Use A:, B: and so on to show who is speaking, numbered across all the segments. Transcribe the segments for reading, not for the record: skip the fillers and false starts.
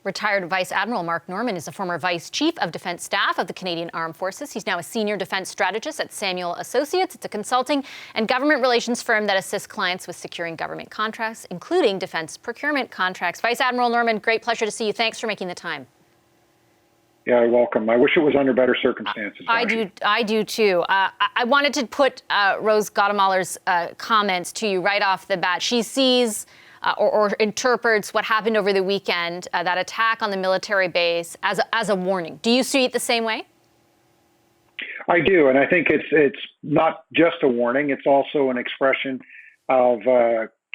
A: Retired Vice-Admiral Mark Norman is a former Vice Chief of Defence Staff of the Canadian Armed Forces. He's now a Senior Defence Strategist at Samuel Associates. It's a consulting and government relations firm that assists clients with securing government contracts, including defence procurement contracts. Vice-Admiral Norman, great pleasure to see you. Thanks for making the time.
B: Yeah, you're welcome. I wish it was under better circumstances.
A: I do too. I wanted to put Rose Gottemaller's comments to you right off the bat. She sees or interprets what happened over the weekend, that attack on the military base, as a warning. Do you see it the same way?
B: I do, and I think it's not just a warning. It's also an expression of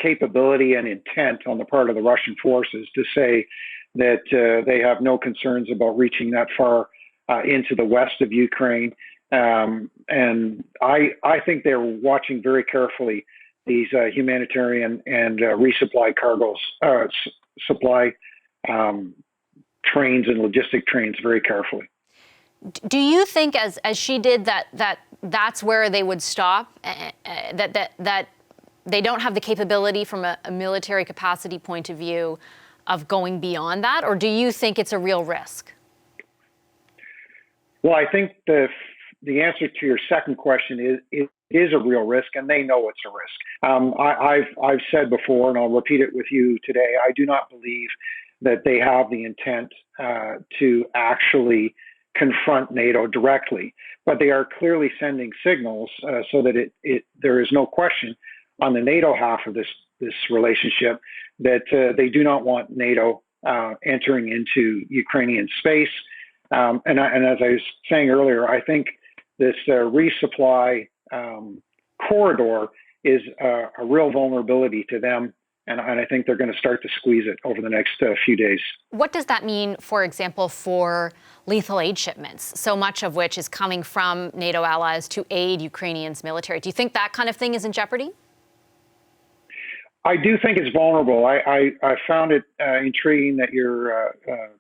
B: capability and intent on the part of the Russian forces to say that they have no concerns about reaching that far into the west of Ukraine. And I think they're watching very carefully these humanitarian and resupply cargoes, supply trains and logistic trains very carefully.
A: Do you think, as she did, that's where they would stop? That they don't have the capability from a military capacity point of view of going beyond that, or do you think it's a real risk?
B: Well, I think the answer to your second question is it is a real risk, and they know it's a risk. I've said before, and I'll repeat it with you today, I do not believe that they have the intent to actually confront NATO directly, but they are clearly sending signals so that there is no question on the NATO half of this relationship that they do not want NATO entering into Ukrainian space. And as I was saying earlier, I think this resupply corridor is a real vulnerability to them, and I think they're going to start to squeeze it over the next few days.
A: What does that mean, for example, for lethal aid shipments, so much of which is coming from NATO allies to aid Ukrainians' military? Do you think that kind of thing is in jeopardy?
B: I do think it's vulnerable. I found it intriguing that your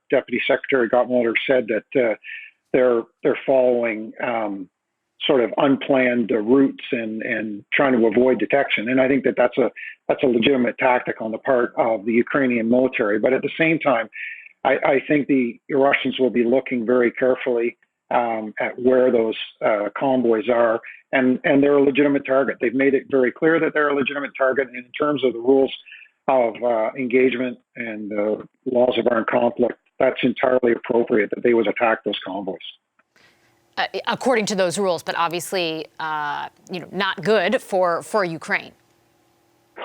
B: Deputy Secretary Gottmuller said that they're following sort of unplanned routes and trying to avoid detection. And I think that's a legitimate tactic on the part of the Ukrainian military. But at the same time, I think the Russians will be looking very carefully at where those convoys are. And they're a legitimate target. They've made it very clear that they're a legitimate target. And in terms of the rules of engagement and the laws of armed conflict, that's entirely appropriate that they would attack those convoys.
A: According to those rules, but obviously, not good for Ukraine.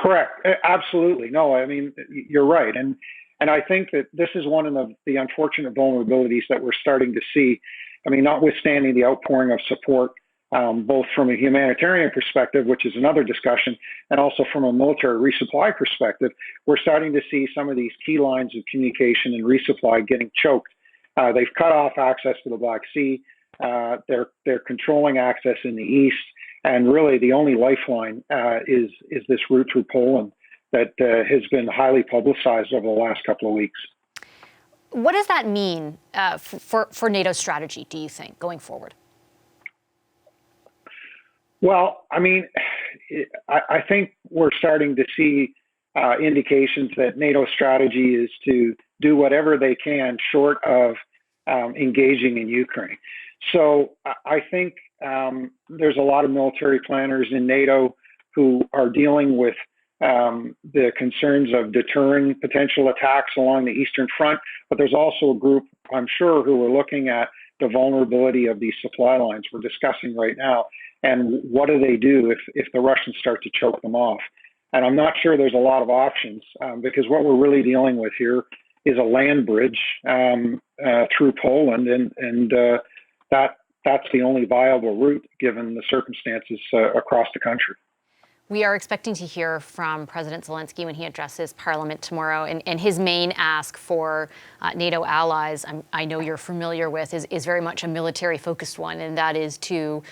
B: Correct. Absolutely. No, I mean, you're right. And I think that this is one of the unfortunate vulnerabilities that we're starting to see. I mean, notwithstanding the outpouring of support, both from a humanitarian perspective, which is another discussion, and also from a military resupply perspective, we're starting to see some of these key lines of communication and resupply getting choked. They've cut off access to the Black Sea. They're controlling access in the east, and really the only lifeline is this route through Poland that has been highly publicized over the last couple of weeks.
A: What does that mean for NATO's strategy, do you think, going forward?
B: Well, I mean, I think we're starting to see indications that NATO's strategy is to do whatever they can short of engaging in Ukraine. So I think there's a lot of military planners in NATO who are dealing with the concerns of deterring potential attacks along the Eastern Front, but there's also a group, I'm sure, who are looking at the vulnerability of these supply lines we're discussing right now, and what do they do if the Russians start to choke them off? And I'm not sure there's a lot of options because what we're really dealing with here is a land bridge through Poland, and that's the only viable route given the circumstances across the country.
A: We are expecting to hear from President Zelensky when he addresses Parliament tomorrow, and his main ask for NATO allies, I know you're familiar with, is very much a military-focused one, and that is to,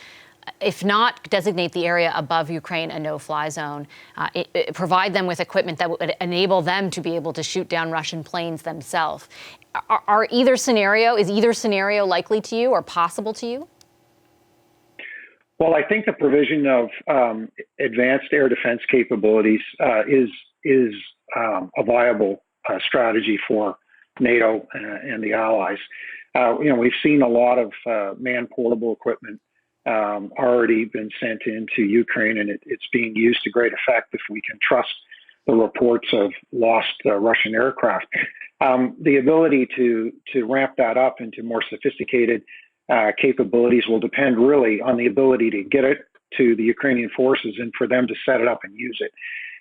A: if not designate the area above Ukraine a no-fly zone, provide them with equipment that would enable them to be able to shoot down Russian planes themselves. Is either scenario likely to you or possible to you?
B: Well, I think the provision of advanced air defense capabilities is a viable strategy for NATO and the allies. We've seen a lot of man-portable equipment already been sent into Ukraine, and it's being used to great effect if we can trust the reports of lost Russian aircraft. The ability to ramp that up into more sophisticated capabilities will depend really on the ability to get it to the Ukrainian forces and for them to set it up and use it.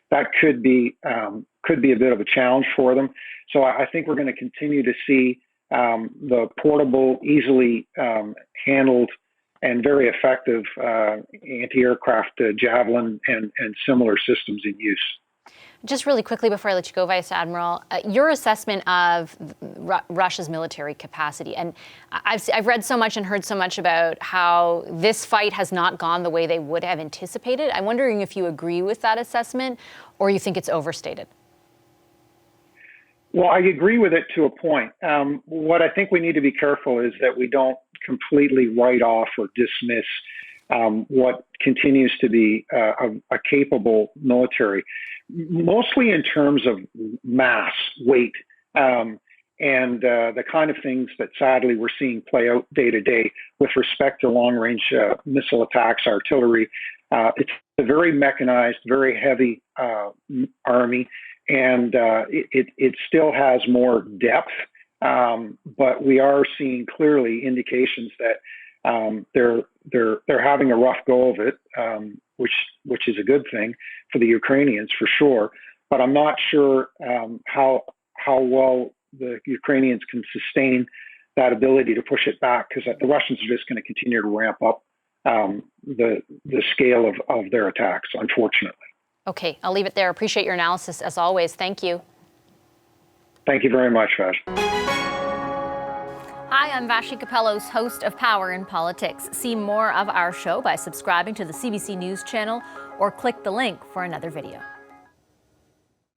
B: That could be a bit of a challenge for them. So I think we're going to continue to see the portable, easily handled, and very effective anti-aircraft Javelin and similar systems in use.
A: Just really quickly before I let you go, Vice-Admiral, your assessment of Russia's military capacity. And I've read so much and heard so much about how this fight has not gone the way they would have anticipated. I'm wondering if you agree with that assessment or you think it's overstated.
B: Well, I agree with it to a point. What I think we need to be careful is that we don't completely write off or dismiss what continues to be a capable military, mostly in terms of mass, weight, and the kind of things that sadly we're seeing play out day to day with respect to long-range missile attacks, artillery. It's a very mechanized, very heavy army, and it still has more depth, but we are seeing clearly indications that they're having a rough go of it, which is a good thing for the Ukrainians for sure. But I'm not sure how well the Ukrainians can sustain that ability to push it back, because the Russians are just going to continue to ramp up the scale of their attacks, unfortunately.
A: Okay, I'll leave it there. Appreciate your analysis as always. Thank you.
B: Thank you very much, Vash.
A: Hi, I'm Vashi Capellos, host of Power in Politics. See more of our show by subscribing to the CBC News channel or click the link for another video.